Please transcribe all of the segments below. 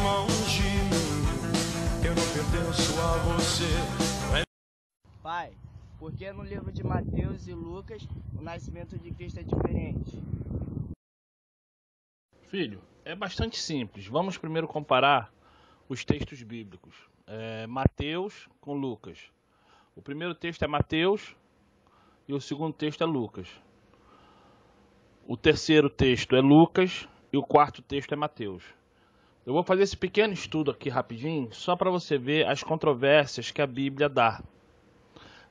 mãos de mim. Eu não pertenço a você. Pai, por que no livro de Mateus e Lucas o nascimento de Cristo é diferente? Filho, é bastante simples. Vamos primeiro comparar os textos bíblicos. Mateus com Lucas. O primeiro texto é Mateus e o segundo texto é Lucas. O terceiro texto é Lucas e o quarto texto é Mateus. Eu vou fazer esse pequeno estudo aqui rapidinho, só para você ver as controvérsias que a Bíblia dá.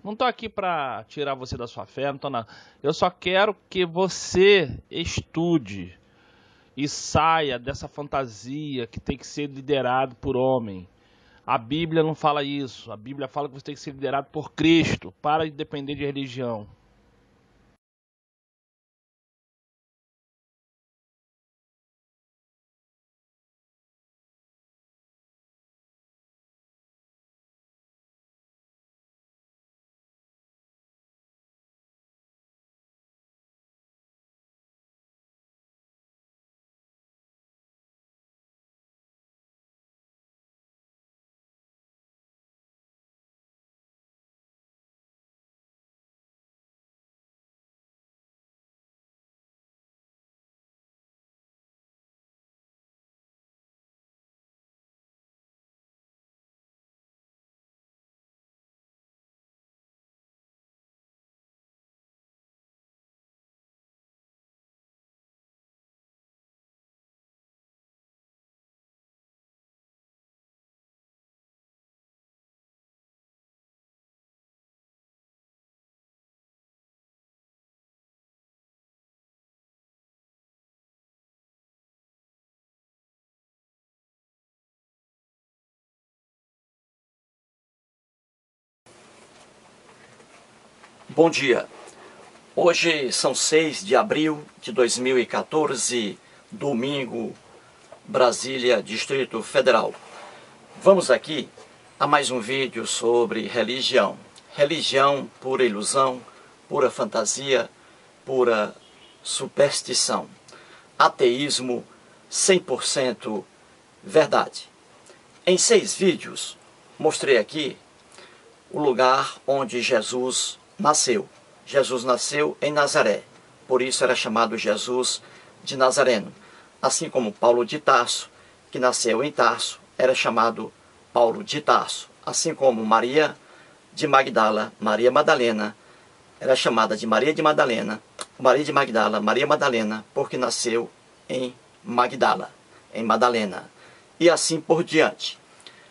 Não estou aqui para tirar você da sua fé, não estou nada. Eu só quero que você estude e saia dessa fantasia que tem que ser liderado por homem. A Bíblia não fala isso. A Bíblia fala que você tem que ser liderado por Cristo. Para de depender de religião. Bom dia, hoje são 6 de abril de 2014, domingo, Brasília, Distrito Federal. Vamos aqui a mais um vídeo sobre religião. Religião pura ilusão, pura fantasia, pura superstição. Ateísmo 100% verdade. Em 6 vídeos mostrei aqui o lugar onde Jesus nasceu. Jesus nasceu em Nazaré, por isso era chamado Jesus de Nazareno. Assim como Paulo de Tarso, que nasceu em Tarso, era chamado Paulo de Tarso. Assim como Maria de Magdala, Maria Madalena, era chamada de Maria de Madalena, Maria de Magdala, Maria Madalena, porque nasceu em Magdala, em Madalena. E assim por diante.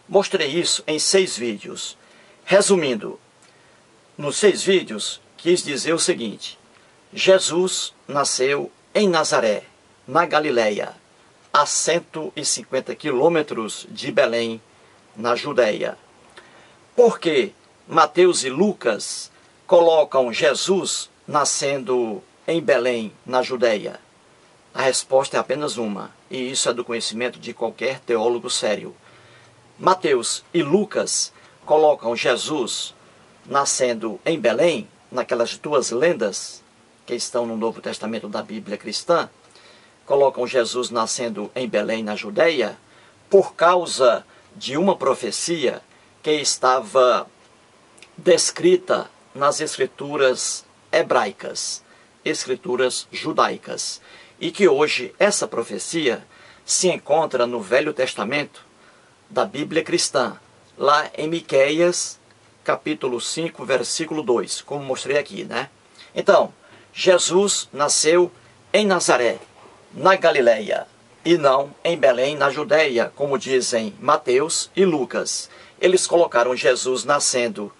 Mostrei isso em 6 vídeos. Resumindo, nos 6 vídeos, quis dizer o seguinte: Jesus nasceu em Nazaré, na Galileia, a 150 quilômetros de Belém, na Judeia. Por que Mateus e Lucas colocam Jesus nascendo em Belém, na Judeia? A resposta é apenas uma, e isso é do conhecimento de qualquer teólogo sério. Mateus e Lucas colocam Jesus nascendo em Belém, naquelas 2 lendas que estão no Novo Testamento da Bíblia cristã, colocam Jesus nascendo em Belém, na Judeia, por causa de uma profecia que estava descrita nas escrituras hebraicas, escrituras judaicas, e que hoje essa profecia se encontra no Velho Testamento da Bíblia cristã, lá em Miqueias, capítulo 5, versículo 2, como mostrei aqui, né? Então, Jesus nasceu em Nazaré, na Galileia, e não em Belém, na Judeia, como dizem Mateus e Lucas. Eles colocaram Jesus nascendo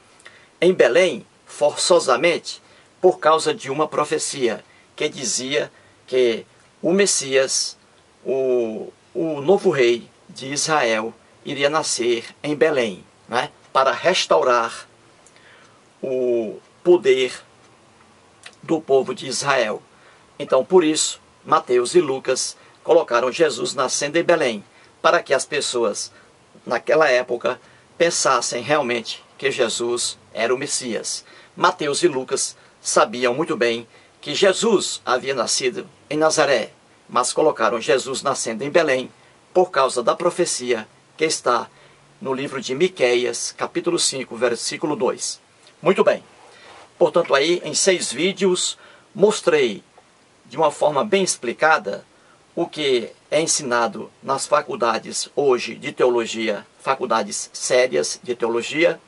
em Belém, forçosamente, por causa de uma profecia que dizia que o Messias, o novo rei de Israel, iria nascer em Belém, né, para restaurar o poder do povo de Israel. Então, por isso, Mateus e Lucas colocaram Jesus nascendo em Belém, para que as pessoas, naquela época, pensassem realmente que Jesus era o Messias. Mateus e Lucas sabiam muito bem que Jesus havia nascido em Nazaré, mas colocaram Jesus nascendo em Belém por causa da profecia que está no livro de Miqueias, capítulo 5, versículo 2. Muito bem. Portanto, aí em 6 vídeos mostrei de uma forma bem explicada o que é ensinado nas faculdades hoje de teologia, faculdades sérias de teologia,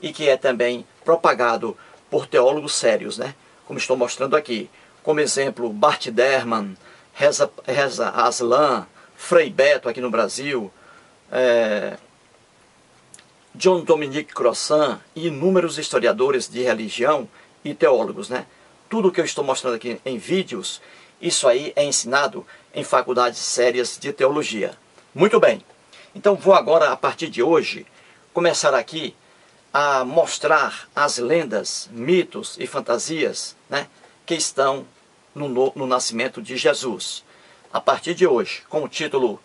e que é também propagado por teólogos sérios, né? Como estou mostrando aqui. Como exemplo, Bart Ehrman, Reza Aslan, Frei Beto aqui no Brasil, John Dominic Crossan e inúmeros historiadores de religião e teólogos, né? Tudo que eu estou mostrando aqui em vídeos, isso aí é ensinado em faculdades sérias de teologia. Muito bem. Então vou agora, a partir de hoje, começar aqui a mostrar as lendas, mitos e fantasias, né, que estão no nascimento de Jesus. A partir de hoje, com o título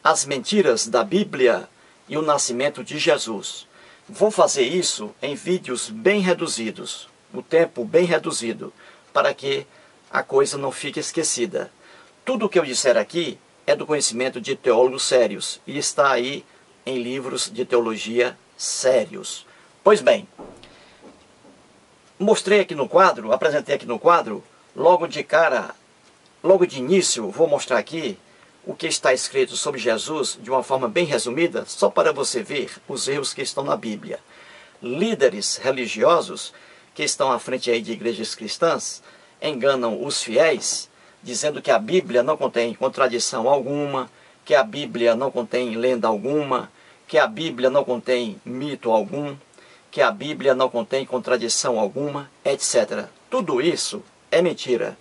As Mentiras da Bíblia e o Nascimento de Jesus. Vou fazer isso em vídeos bem reduzidos, o tempo bem reduzido, para que a coisa não fique esquecida. Tudo o que eu disser aqui é do conhecimento de teólogos sérios e está aí em livros de teologia sérios. Pois bem, mostrei aqui no quadro, apresentei aqui no quadro, logo de início, vou mostrar aqui o que está escrito sobre Jesus de uma forma bem resumida, só para você ver os erros que estão na Bíblia. Líderes religiosos que estão à frente aí de igrejas cristãs enganam os fiéis, dizendo que a Bíblia não contém contradição alguma, que a Bíblia não contém lenda alguma, que a Bíblia não contém mito algum, que a Bíblia não contém contradição alguma, etc. Tudo isso é mentira.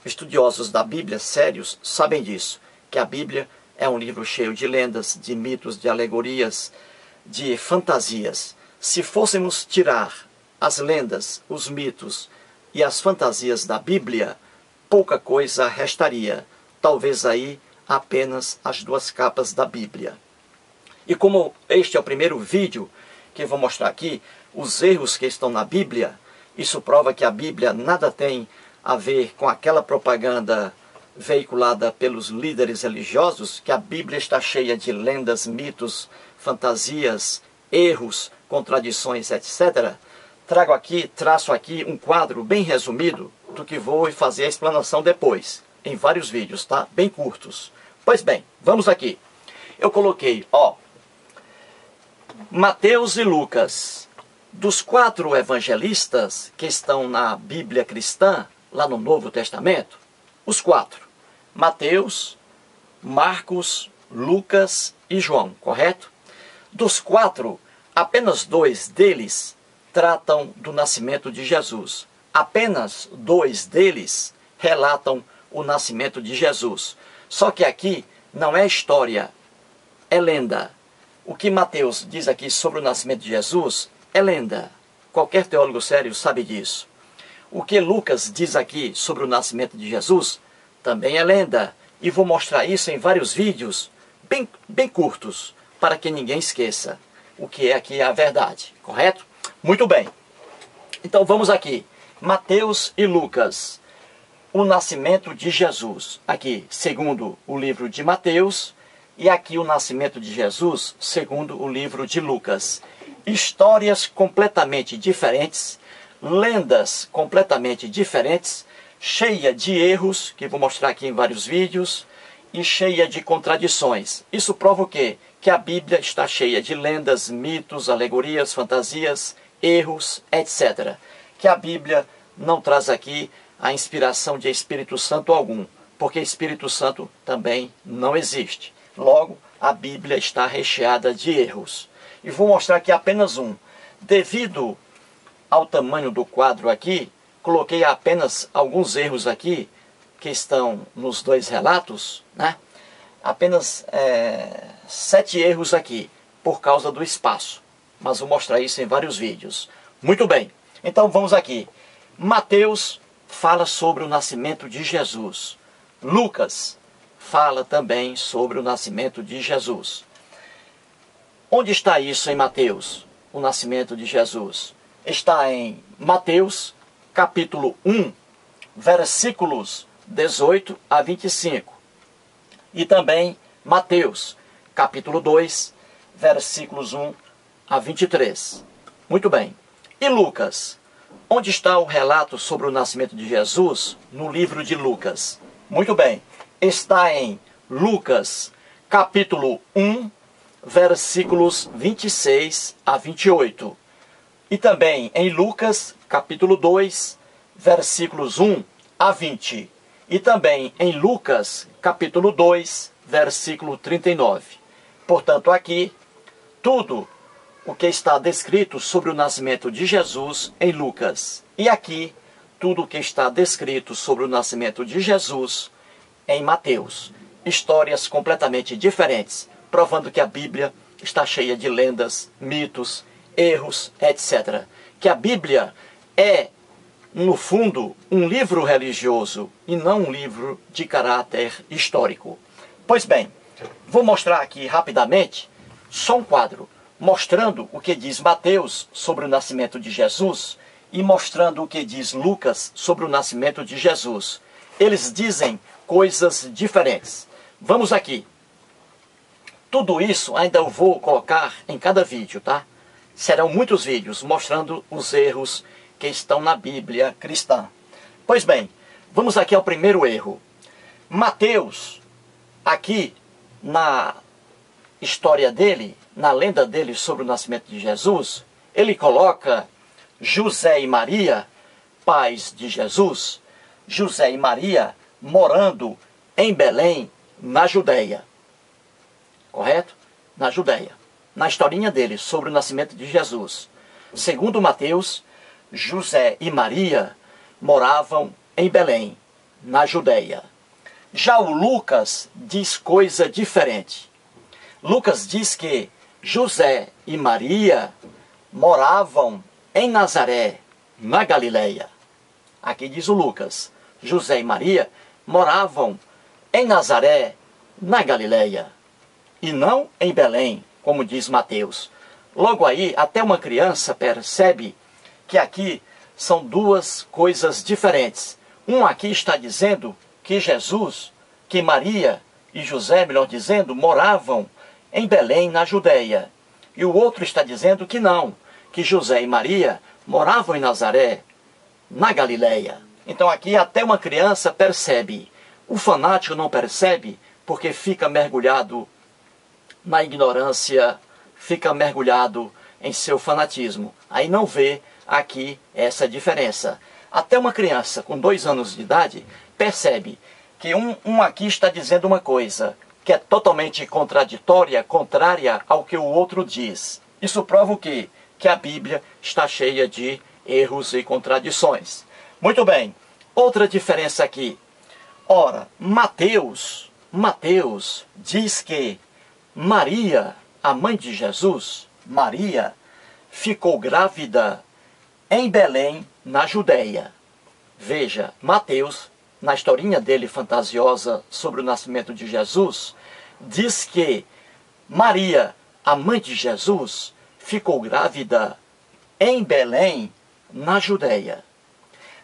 Estudiosos da Bíblia sérios sabem disso, que a Bíblia é um livro cheio de lendas, de mitos, de alegorias, de fantasias. Se fôssemos tirar as lendas, os mitos e as fantasias da Bíblia, pouca coisa restaria. Talvez aí apenas as 2 capas da Bíblia. E como este é o primeiro vídeo que eu vou mostrar aqui, os erros que estão na Bíblia, isso prova que a Bíblia nada tem a ver com aquela propaganda veiculada pelos líderes religiosos, que a Bíblia está cheia de lendas, mitos, fantasias, erros, contradições, etc. Traço aqui um quadro bem resumido do que vou fazer a explanação depois, em vários vídeos, tá? Bem curtos. Pois bem, vamos aqui. Eu coloquei, Mateus e Lucas. Dos 4 evangelistas que estão na Bíblia cristã, lá no Novo Testamento, os 4, Mateus, Marcos, Lucas e João, correto? Dos 4, apenas 2 deles tratam do nascimento de Jesus. Apenas 2 deles relatam o nascimento de Jesus. Só que aqui não é história, é lenda. O que Mateus diz aqui sobre o nascimento de Jesus é lenda. Qualquer teólogo sério sabe disso. O que Lucas diz aqui sobre o nascimento de Jesus também é lenda. E vou mostrar isso em vários vídeos bem curtos, para que ninguém esqueça o que é aqui a verdade. Correto? Muito bem. Então vamos aqui. Mateus e Lucas. O nascimento de Jesus. Aqui, segundo o livro de Mateus. E aqui o nascimento de Jesus, segundo o livro de Lucas. Histórias completamente diferentes, lendas completamente diferentes, cheia de erros, que vou mostrar aqui em vários vídeos, e cheia de contradições. Isso prova o quê? Que a Bíblia está cheia de lendas, mitos, alegorias, fantasias, erros, etc. Que a Bíblia não traz aqui a inspiração de Espírito Santo algum, porque Espírito Santo também não existe. Logo, a Bíblia está recheada de erros. E vou mostrar aqui apenas um. Devido ao tamanho do quadro aqui, coloquei apenas alguns erros aqui, que estão nos 2 relatos, né? Apenas 7 erros aqui, por causa do espaço. Mas vou mostrar isso em vários vídeos. Muito bem, então vamos aqui. Mateus fala sobre o nascimento de Jesus. Lucas fala também sobre o nascimento de Jesus. Onde está isso em Mateus, o nascimento de Jesus? Está em Mateus, capítulo 1, versículos 18 a 25. E também Mateus, capítulo 2, versículos 1 a 23. Muito bem. E Lucas? Onde está o relato sobre o nascimento de Jesus no livro de Lucas? Muito bem. Está em Lucas, capítulo 1, versículos 26 a 28. E também em Lucas, capítulo 2, versículos 1 a 20. E também em Lucas, capítulo 2, versículo 39. Portanto, aqui, tudo o que está descrito sobre o nascimento de Jesus em Lucas. E aqui, tudo o que está descrito sobre o nascimento de Jesus em Mateus. Histórias completamente diferentes, provando que a Bíblia está cheia de lendas, mitos, erros, etc. Que a Bíblia é, no fundo, um livro religioso e não um livro de caráter histórico. Pois bem, vou mostrar aqui rapidamente só um quadro, mostrando o que diz Mateus sobre o nascimento de Jesus e mostrando o que diz Lucas sobre o nascimento de Jesus. Eles dizem coisas diferentes. Vamos aqui. Tudo isso ainda eu vou colocar em cada vídeo, tá? Serão muitos vídeos mostrando os erros que estão na Bíblia cristã. Pois bem, vamos aqui ao primeiro erro. Mateus, aqui na história dele, na lenda dele sobre o nascimento de Jesus, ele coloca José e Maria, pais de Jesus, José e Maria morando em Belém, na Judéia. Correto? Na Judéia. Na historinha dele sobre o nascimento de Jesus. Segundo Mateus, José e Maria moravam em Belém, na Judéia. Já o Lucas diz coisa diferente. Lucas diz que José e Maria moravam em Nazaré, na Galileia. Aqui diz o Lucas. José e Maria moravam em Nazaré, na Galileia. E não em Belém, como diz Mateus. Logo aí, até uma criança percebe que aqui são duas coisas diferentes. Um aqui está dizendo que Jesus, que Maria e José, melhor dizendo, moravam em Belém, na Judéia. E o outro está dizendo que não, que José e Maria moravam em Nazaré, na Galileia. Então aqui até uma criança percebe. O fanático não percebe porque fica mergulhado na ignorância, fica mergulhado em seu fanatismo. Aí não vê aqui essa diferença. Até uma criança com 2 anos de idade percebe que um aqui está dizendo uma coisa que é totalmente contraditória, contrária ao que o outro diz. Isso prova o quê? Que a Bíblia está cheia de erros e contradições. Muito bem, outra diferença aqui. Ora, Mateus diz que Maria, a mãe de Jesus, Maria, ficou grávida em Belém, na Judéia. Veja, Mateus, na historinha dele fantasiosa sobre o nascimento de Jesus, diz que Maria, a mãe de Jesus, ficou grávida em Belém, na Judéia.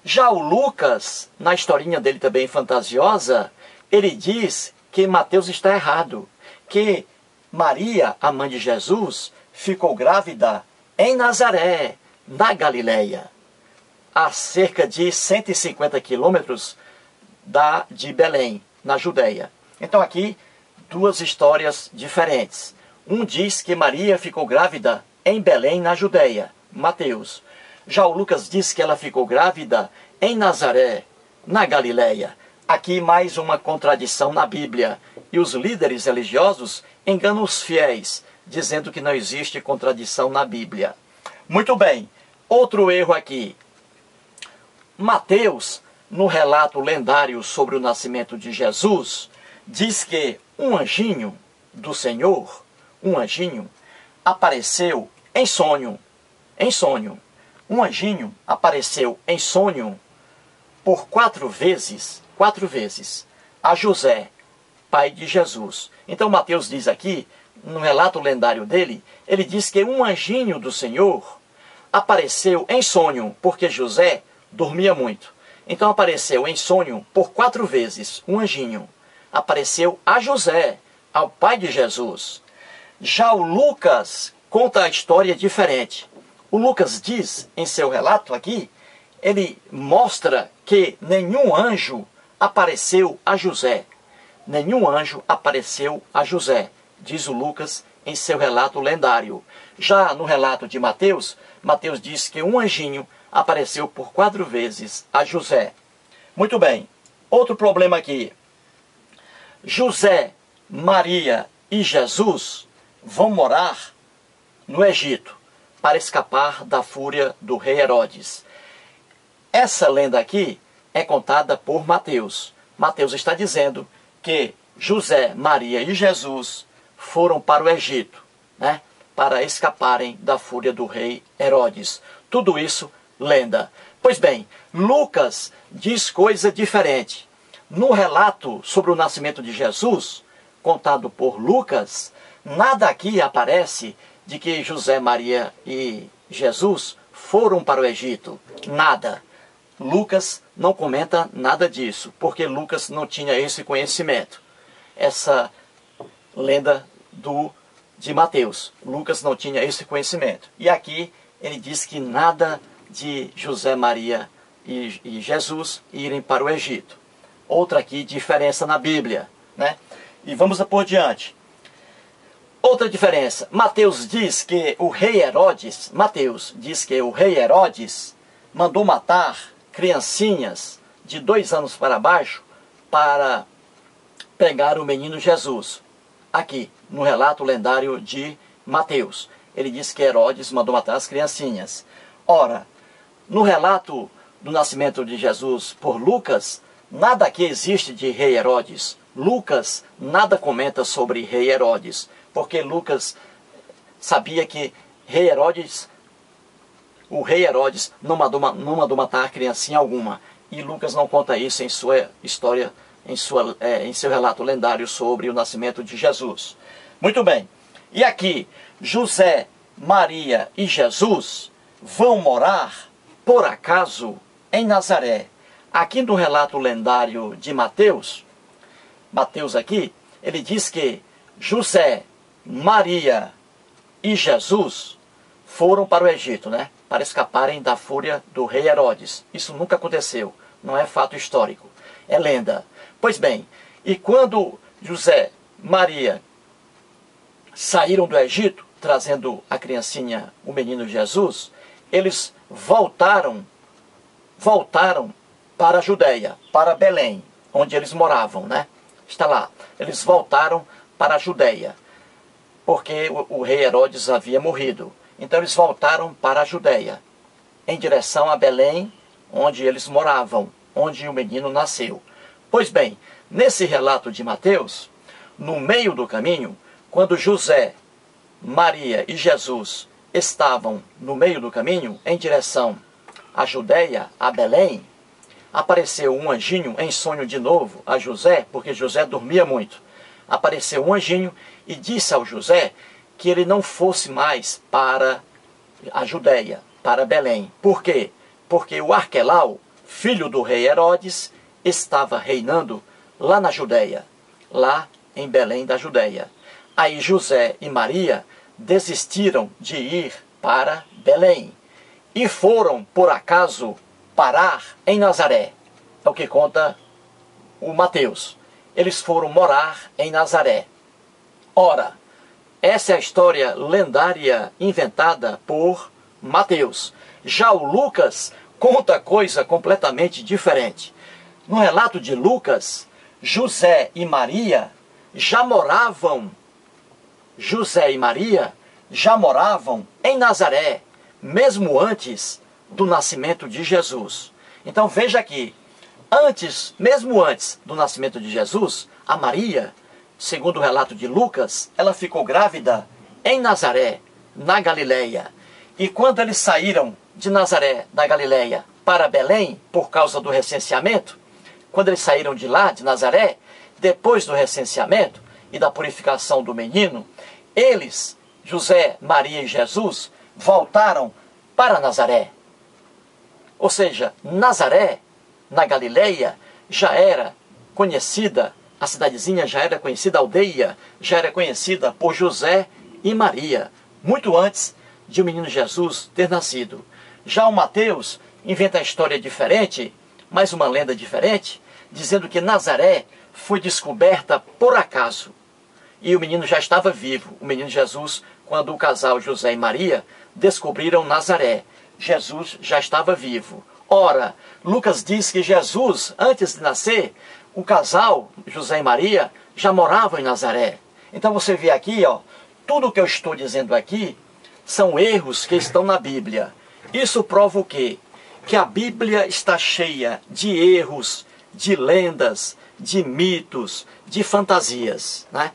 Já o Lucas, na historinha dele também fantasiosa, ele diz que Mateus está errado, que Maria, a mãe de Jesus, ficou grávida em Nazaré, na Galileia, a cerca de 150 quilômetros de Belém, na Judéia. Então aqui, duas histórias diferentes. Um diz que Maria ficou grávida em Belém, na Judéia, Mateus. Já o Lucas diz que ela ficou grávida em Nazaré, na Galileia. Aqui mais uma contradição na Bíblia. E os líderes religiosos enganam os fiéis, dizendo que não existe contradição na Bíblia. Muito bem, outro erro aqui. Mateus, no relato lendário sobre o nascimento de Jesus, diz que um anjinho do Senhor, um anjinho, apareceu em sonho. Em sonho. Um anjinho apareceu em sonho por 4 vezes, a José, pai de Jesus. Então Mateus diz aqui, no relato lendário dele, ele diz que um anjinho do Senhor apareceu em sonho, porque José dormia muito. Então apareceu em sonho por 4 vezes, um anjinho. Apareceu a José, ao pai de Jesus. Já o Lucas conta a história diferente. O Lucas diz, em seu relato aqui, ele mostra que nenhum anjo apareceu a José. Nenhum anjo apareceu a José, diz o Lucas em seu relato lendário. Já no relato de Mateus, Mateus diz que um anjinho apareceu por 4 vezes a José. Muito bem, outro problema aqui. José, Maria e Jesus vão morar no Egito para escapar da fúria do rei Herodes. Essa lenda aqui é contada por Mateus. Mateus está dizendo que José, Maria e Jesus foram para o Egito, né, para escaparem da fúria do rei Herodes. Tudo isso, lenda. Pois bem, Lucas diz coisa diferente. No relato sobre o nascimento de Jesus, contado por Lucas, nada aqui aparece de que José, Maria e Jesus foram para o Egito. Nada. Lucas não comenta nada disso, porque Lucas não tinha esse conhecimento. Essa lenda de Mateus. Lucas não tinha esse conhecimento. E aqui ele diz que nada de José, Maria e Jesus irem para o Egito. Outra aqui diferença na Bíblia, né? E vamos por diante. Outra diferença. Mateus diz que o rei Herodes mandou matar criancinhas de 2 anos para baixo para pegar o menino Jesus. Aqui, no relato lendário de Mateus, ele diz que Herodes mandou matar as criancinhas. Ora, no relato do nascimento de Jesus por Lucas, nada aqui existe de rei Herodes. Lucas nada comenta sobre rei Herodes, porque Lucas sabia que o rei Herodes não mandou matar criancinha alguma. E Lucas não conta isso em sua história, em seu relato lendário sobre o nascimento de Jesus. Muito bem. E aqui, José, Maria e Jesus vão morar, por acaso, em Nazaré. Aqui no relato lendário de Mateus aqui, ele diz que José, Maria e Jesus foram para o Egito, né? Para escaparem da fúria do rei Herodes. Isso nunca aconteceu, não é fato histórico, é lenda. Pois bem, e quando José, Maria saíram do Egito, trazendo a criancinha, o menino Jesus, eles voltaram para a Judeia, para Belém, onde eles moravam, né? Está lá. Eles voltaram para a Judeia, porque o rei Herodes havia morrido. Então eles voltaram para a Judeia, em direção a Belém, onde eles moravam, onde o menino nasceu. Pois bem, nesse relato de Mateus, no meio do caminho, quando José, Maria e Jesus estavam no meio do caminho, em direção à Judeia, a Belém, apareceu um anjinho em sonho de novo a José, porque José dormia muito. Apareceu um anjinho e disse ao José que ele não fosse mais para a Judeia, para Belém. Por quê? Porque o Arquelau, filho do rei Herodes, estava reinando lá na Judeia, lá em Belém da Judeia. Aí José e Maria desistiram de ir para Belém e foram, por acaso, parar em Nazaré. É o que conta o Mateus. Eles foram morar em Nazaré. Ora, essa é a história lendária inventada por Mateus. Já o Lucas conta coisa completamente diferente. No relato de Lucas, José e Maria já moravam em Nazaré, mesmo antes do nascimento de Jesus. Então veja aqui, mesmo antes do nascimento de Jesus, a Maria, segundo o relato de Lucas, ela ficou grávida em Nazaré, na Galileia. E quando eles saíram de Nazaré, da Galileia, para Belém, por causa do recenseamento, quando eles saíram de lá, de Nazaré, depois do recenseamento e da purificação do menino, eles, José, Maria e Jesus, voltaram para Nazaré. Ou seja, Nazaré, na Galileia, já era conhecida A cidadezinha já era conhecida, a aldeia já era conhecida por José e Maria, muito antes de o menino Jesus ter nascido. Já o Mateus inventa a história diferente, mais uma lenda diferente, dizendo que Nazaré foi descoberta por acaso. E o menino já estava vivo, o menino Jesus, quando o casal José e Maria descobriram Nazaré. Jesus já estava vivo. Ora, Lucas diz que Jesus, antes de nascer, o casal, José e Maria, já moravam em Nazaré. Então você vê aqui, ó, tudo o que eu estou dizendo aqui são erros que estão na Bíblia. Isso prova o quê? Que a Bíblia está cheia de erros, de lendas, de mitos, de fantasias, né?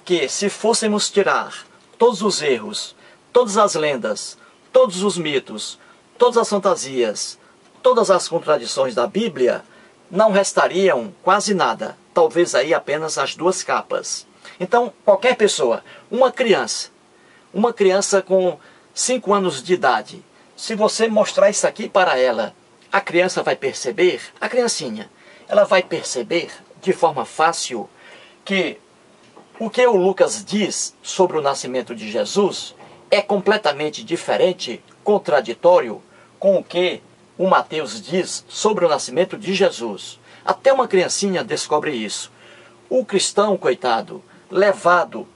Que se fôssemos tirar todos os erros, todas as lendas, todos os mitos, todas as fantasias, todas as contradições da Bíblia, não restariam quase nada, talvez aí apenas as duas capas. Então, qualquer pessoa, uma criança com 5 anos de idade, se você mostrar isso aqui para ela, a criança vai perceber, a criancinha, ela vai perceber de forma fácil que o que o Lucas diz sobre o nascimento de Jesus é completamente diferente, contraditório com o que o Mateus diz sobre o nascimento de Jesus. Até uma criancinha descobre isso. O cristão, coitado, levado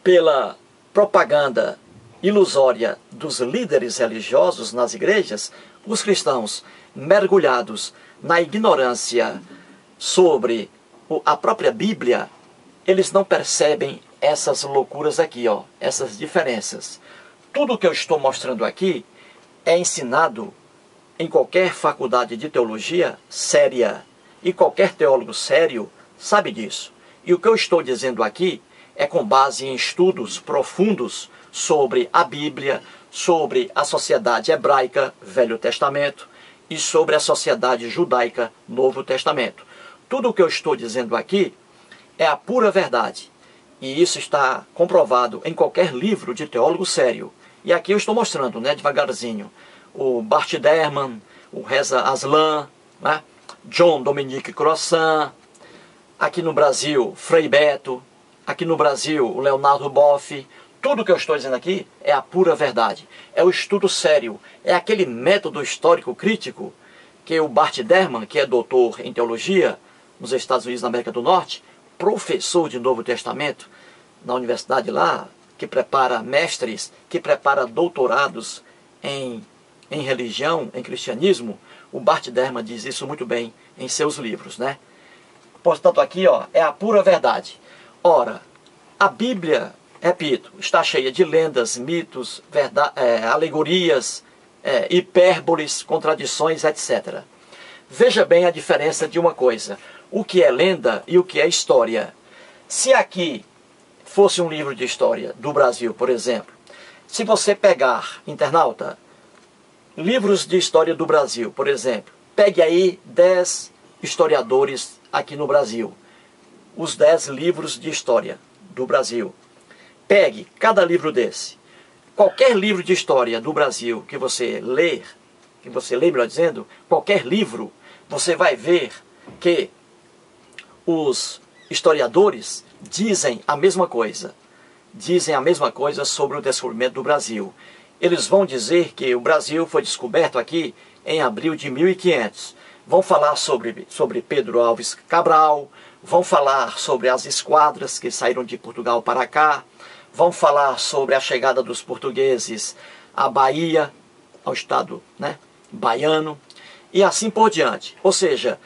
pela propaganda ilusória dos líderes religiosos nas igrejas, os cristãos mergulhados na ignorância sobre a própria Bíblia, eles não percebem essas loucuras aqui, ó, essas diferenças. Tudo o que eu estou mostrando aqui é ensinado em qualquer faculdade de teologia séria. E qualquer teólogo sério sabe disso. E o que eu estou dizendo aqui é com base em estudos profundos sobre a Bíblia, sobre a sociedade hebraica, Velho Testamento, e sobre a sociedade judaica, Novo Testamento. Tudo o que eu estou dizendo aqui é a pura verdade. E isso está comprovado em qualquer livro de teólogo sério. E aqui eu estou mostrando, né, devagarzinho, o Bart Ehrman, o Reza Aslan, né, John Dominique Crossan, aqui no Brasil, Frei Beto, aqui no Brasil, o Leonardo Boff. Tudo que eu estou dizendo aqui é a pura verdade. É o estudo sério, é aquele método histórico crítico que o Bart Ehrman, que é doutor em teologia nos Estados Unidos da América do Norte, professor de Novo Testamento na universidade lá, que prepara mestres, que prepara doutorados em religião, em cristianismo, o Bart Ehrman diz isso muito bem em seus livros, né? Portanto, aqui, ó, é a pura verdade. Ora, a Bíblia, repito, está cheia de lendas, mitos, alegorias, hipérboles, contradições, etc. Veja bem a diferença de uma coisa: o que é lenda e o que é história. Se aqui fosse um livro de história do Brasil, por exemplo, se você pegar, internauta, livros de história do Brasil, por exemplo, pegue aí 10 historiadores aqui no Brasil, os 10 livros de história do Brasil. Pegue cada livro desse. Qualquer livro de história do Brasil que você ler, melhor dizendo, qualquer livro, você vai ver que os historiadores dizem a mesma coisa. Dizem a mesma coisa sobre o descobrimento do Brasil. Eles vão dizer que o Brasil foi descoberto aqui em abril de 1500. Vão falar sobre Pedro Alves Cabral, vão falar sobre as esquadras que saíram de Portugal para cá, vão falar sobre a chegada dos portugueses à Bahia, ao estado, né, baiano, e assim por diante. Ou seja,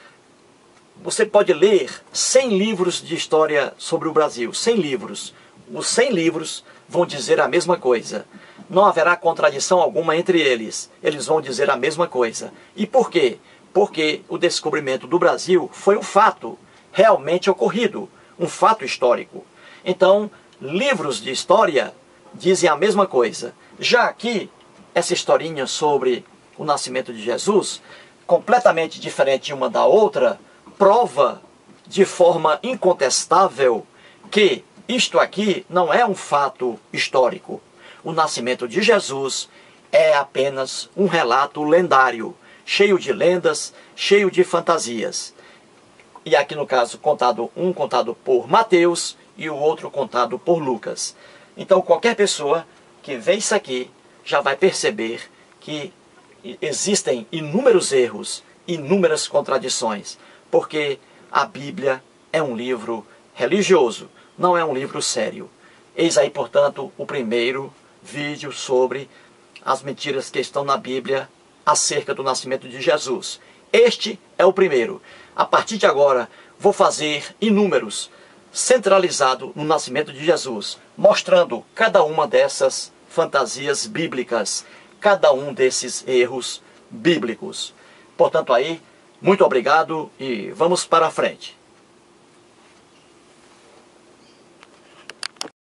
você pode ler 100 livros de história sobre o Brasil, 100 livros. Os 100 livros vão dizer a mesma coisa. Não haverá contradição alguma entre eles. Eles vão dizer a mesma coisa. E por quê? Porque o descobrimento do Brasil foi um fato realmente ocorrido, um fato histórico. Então, livros de história dizem a mesma coisa. Já aqui, essa historinha sobre o nascimento de Jesus, completamente diferente uma da outra, prova de forma incontestável que isto aqui não é um fato histórico. O nascimento de Jesus é apenas um relato lendário, cheio de lendas, cheio de fantasias. e aqui no caso um contado por Mateus e o outro contado por Lucas. Então qualquer pessoa que vê isso aqui já vai perceber que existem inúmeros erros, inúmeras contradições, porque a Bíblia é um livro religioso, não é um livro sério. Eis aí, portanto, o primeiro vídeo sobre as mentiras que estão na Bíblia acerca do nascimento de Jesus. Este é o primeiro. A partir de agora, vou fazer inúmeros, centralizado no nascimento de Jesus, mostrando cada uma dessas fantasias bíblicas, cada um desses erros bíblicos. Portanto aí, muito obrigado e vamos para a frente.